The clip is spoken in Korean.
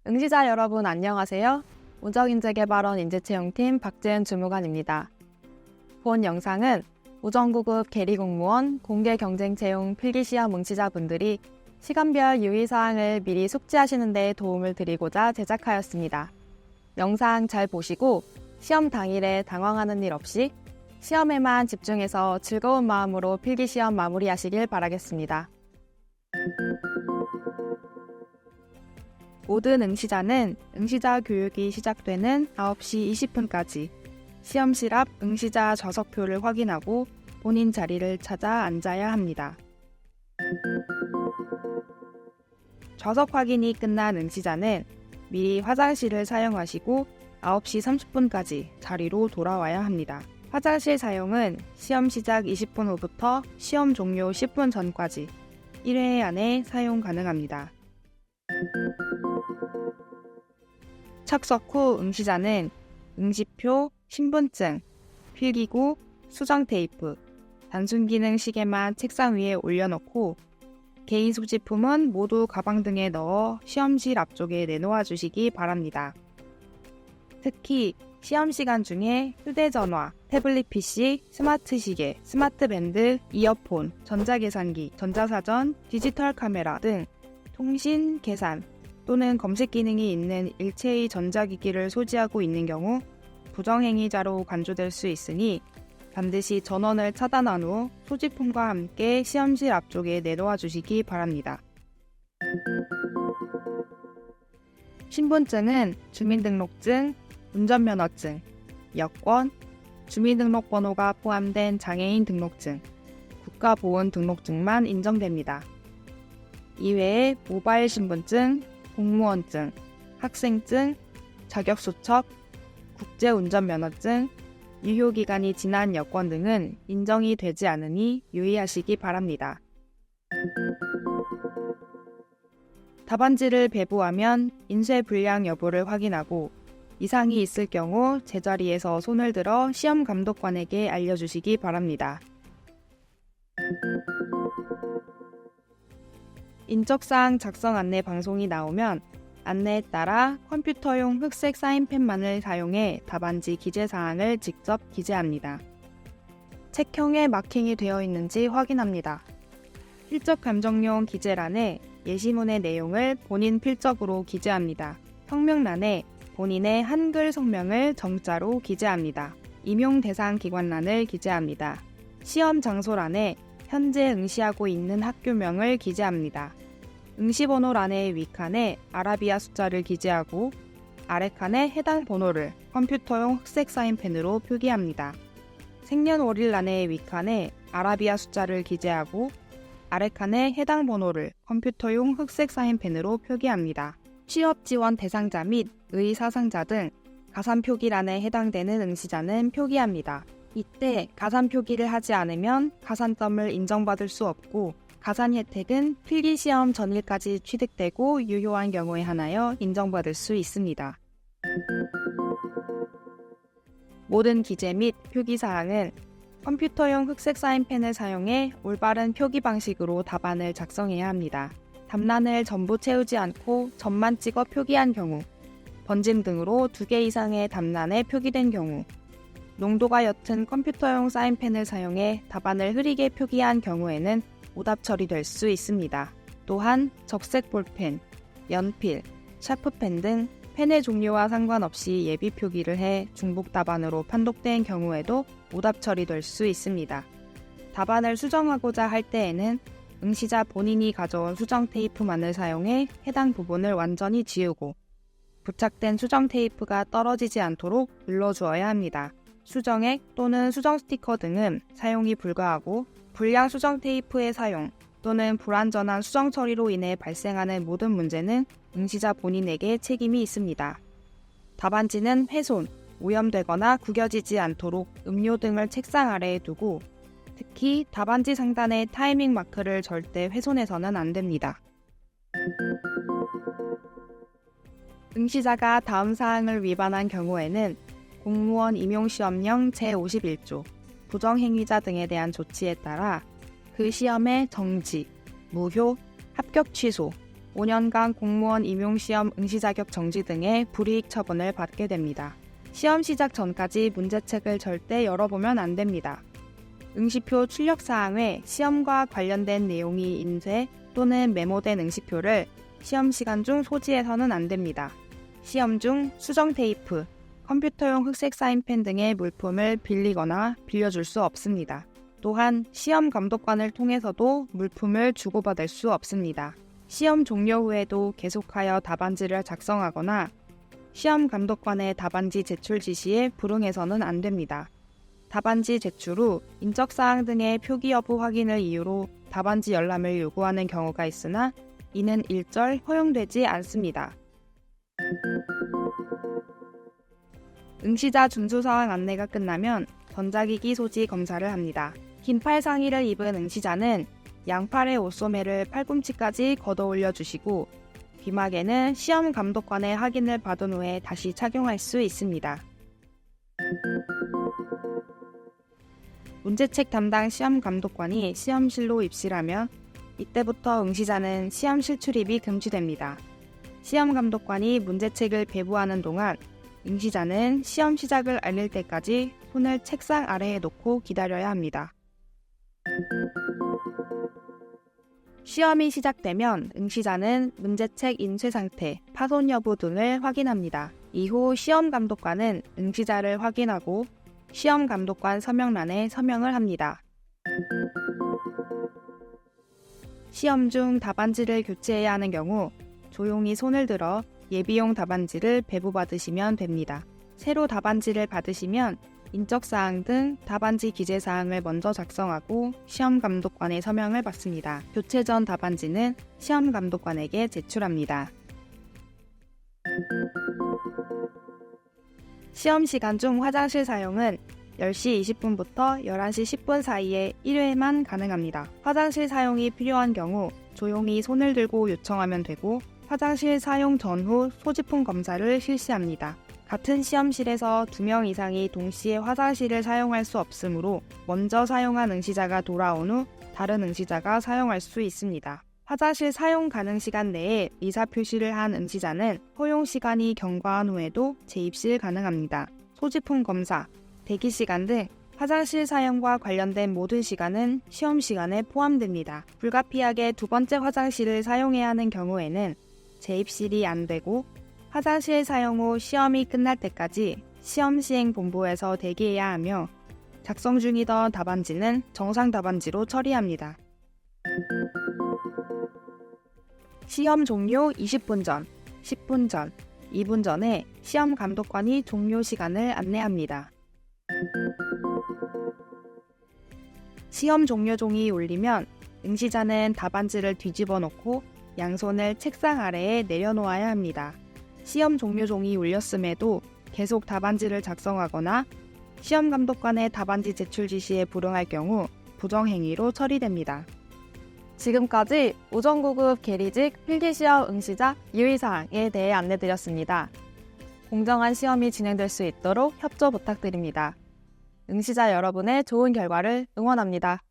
응시자 여러분 안녕하세요. 우정인재개발원 인재채용팀 박재은 주무관입니다. 본 영상은 우정구급 계리공무원 공개경쟁채용 필기시험 응시자분들이 시간별 유의사항을 미리 숙지하시는 데 도움을 드리고자 제작하였습니다. 영상 잘 보시고 시험 당일에 당황하는 일 없이 시험에만 집중해서 즐거운 마음으로 필기시험 마무리하시길 바라겠습니다. 모든 응시자는 응시자 교육이 시작되는 9시 20분까지 시험실 앞 응시자 좌석표를 확인하고 본인 자리를 찾아 앉아야 합니다. 좌석 확인이 끝난 응시자는 미리 화장실을 사용하시고 9시 30분까지 자리로 돌아와야 합니다. 화장실 사용은 시험 시작 20분 후부터 시험 종료 10분 전까지 1회 안에 사용 가능합니다. 착석 후 응시자는 응시표, 신분증, 필기구, 수정 테이프, 단순 기능 시계만 책상 위에 올려놓고 개인 소지품은 모두 가방 등에 넣어 시험실 앞쪽에 내놓아 주시기 바랍니다. 특히 시험 시간 중에 휴대전화, 태블릿 PC, 스마트 시계, 스마트 밴드, 이어폰, 전자계산기, 전자사전, 디지털 카메라 등 통신, 계산 또는 검색 기능이 있는 일체의 전자기기를 소지하고 있는 경우 부정행위자로 간주될 수 있으니 반드시 전원을 차단한 후 소지품과 함께 시험실 앞쪽에 내놓아 주시기 바랍니다. 신분증은 주민등록증, 운전면허증, 여권, 주민등록번호가 포함된 장애인 등록증, 국가보훈등록증만 인정됩니다. 이외에 모바일 신분증, 공무원증, 학생증, 자격수첩, 국제운전면허증, 유효기간이 지난 여권 등은 인정이 되지 않으니 유의하시기 바랍니다. 답안지를 배부하면 인쇄 불량 여부를 확인하고 이상이 있을 경우 제자리에서 손을 들어 시험 감독관에게 알려주시기 바랍니다. 인적사항 작성 안내 방송이 나오면 안내에 따라 컴퓨터용 흑색 사인펜만을 사용해 답안지 기재사항을 직접 기재합니다. 책형에 마킹이 되어 있는지 확인합니다. 필적 감정용 기재란에 예시문의 내용을 본인 필적으로 기재합니다. 성명란에 본인의 한글 성명을 정자로 기재합니다. 임용 대상 기관란을 기재합니다. 시험 장소란에 현재 응시하고 있는 학교명을 기재합니다. 응시번호란의 위칸에 아라비아 숫자를 기재하고 아래칸에 해당 번호를 컴퓨터용 흑색 사인펜으로 표기합니다. 생년월일란의 위칸에 아라비아 숫자를 기재하고 아래칸에 해당 번호를 컴퓨터용 흑색 사인펜으로 표기합니다. 취업 지원 대상자 및 의사상자 등 가산 표기란에 해당되는 응시자는 표기합니다. 이때 가산 표기를 하지 않으면 가산점을 인정받을 수 없고 가산 혜택은 필기시험 전일까지 취득되고 유효한 경우에 한하여 인정받을 수 있습니다. 모든 기재 및 표기사항은 컴퓨터용 흑색 사인펜을 사용해 올바른 표기 방식으로 답안을 작성해야 합니다. 답란을 전부 채우지 않고 점만 찍어 표기한 경우, 번짐 등으로 2개 이상의 답란에 표기된 경우, 농도가 옅은 컴퓨터용 사인펜을 사용해 답안을 흐리게 표기한 경우에는 오답 처리될 수 있습니다. 또한 적색 볼펜, 연필, 샤프펜 등 펜의 종류와 상관없이 예비 표기를 해 중복 답안으로 판독된 경우에도 오답 처리될 수 있습니다. 답안을 수정하고자 할 때에는 응시자 본인이 가져온 수정 테이프만을 사용해 해당 부분을 완전히 지우고 부착된 수정 테이프가 떨어지지 않도록 눌러주어야 합니다. 수정액 또는 수정 스티커 등은 사용이 불가하고 불량 수정 테이프의 사용 또는 불완전한 수정 처리로 인해 발생하는 모든 문제는 응시자 본인에게 책임이 있습니다. 답안지는 훼손, 오염되거나 구겨지지 않도록 음료 등을 책상 아래에 두고 특히 답안지 상단의 타이밍 마크를 절대 훼손해서는 안 됩니다. 응시자가 다음 사항을 위반한 경우에는 공무원 임용시험령 제51조 부정행위자 등에 대한 조치에 따라 그 시험의 정지, 무효, 합격 취소, 5년간 공무원 임용시험 응시 자격 정지 등의 불이익 처분을 받게 됩니다. 시험 시작 전까지 문제책을 절대 열어보면 안 됩니다. 응시표 출력사항 외 시험과 관련된 내용이 인쇄 또는 메모된 응시표를 시험 시간 중 소지해서는 안 됩니다. 시험 중 수정 테이프, 컴퓨터용 흑색 사인펜 등의 물품을 빌리거나 빌려줄 수 없습니다. 또한 시험 감독관을 통해서도 물품을 주고받을 수 없습니다. 시험 종료 후에도 계속하여 답안지를 작성하거나 시험 감독관의 답안지 제출 지시에 불응해서는 안 됩니다. 답안지 제출 후 인적사항 등의 표기 여부 확인을 이유로 답안지 열람을 요구하는 경우가 있으나 이는 일절 허용되지 않습니다. 응시자 준수사항 안내가 끝나면 전자기기 소지 검사를 합니다. 긴팔 상의를 입은 응시자는 양팔의 옷소매를 팔꿈치까지 걷어 올려주시고 귀마개는 시험 감독관의 확인을 받은 후에 다시 착용할 수 있습니다. 문제책 담당 시험 감독관이 시험실로 입실하면 이때부터 응시자는 시험실 출입이 금지됩니다. 시험 감독관이 문제책을 배부하는 동안 응시자는 시험 시작을 알릴 때까지 손을 책상 아래에 놓고 기다려야 합니다. 시험이 시작되면 응시자는 문제책 인쇄 상태, 파손 여부 등을 확인합니다. 이후 시험 감독관은 응시자를 확인하고 시험 감독관 서명란에 서명을 합니다. 시험 중 답안지를 교체해야 하는 경우 조용히 손을 들어 예비용 답안지를 배부받으시면 됩니다. 새로 답안지를 받으시면 인적사항 등 답안지 기재사항을 먼저 작성하고 시험 감독관의 서명을 받습니다. 교체 전 답안지는 시험 감독관에게 제출합니다. 시험 시간 중 화장실 사용은 10시 20분부터 11시 10분 사이에 1회만 가능합니다. 화장실 사용이 필요한 경우 조용히 손을 들고 요청하면 되고 화장실 사용 전후 소지품 검사를 실시합니다. 같은 시험실에서 2명 이상이 동시에 화장실을 사용할 수 없으므로 먼저 사용한 응시자가 돌아온 후 다른 응시자가 사용할 수 있습니다. 화장실 사용 가능 시간 내에 의사 표시를 한 응시자는 허용 시간이 경과한 후에도 재입실 가능합니다. 소지품 검사, 대기 시간 등 화장실 사용과 관련된 모든 시간은 시험 시간에 포함됩니다. 불가피하게 두 번째 화장실을 사용해야 하는 경우에는 재입실이 안 되고 화장실 사용 후 시험이 끝날 때까지 시험 시행 본부에서 대기해야 하며 작성 중이던 답안지는 정상 답안지로 처리합니다. 시험 종료 20분 전, 10분 전, 2분 전에 시험 감독관이 종료 시간을 안내합니다. 시험 종료종이 울리면 응시자는 답안지를 뒤집어 놓고 양손을 책상 아래에 내려놓아야 합니다. 시험 종료종이 울렸음에도 계속 답안지를 작성하거나 시험 감독관의 답안지 제출 지시에 불응할 경우 부정행위로 처리됩니다. 지금까지 오전고급 계리직 필기시험 응시자 유의사항에 대해 안내드렸습니다. 공정한 시험이 진행될 수 있도록 협조 부탁드립니다. 응시자 여러분의 좋은 결과를 응원합니다.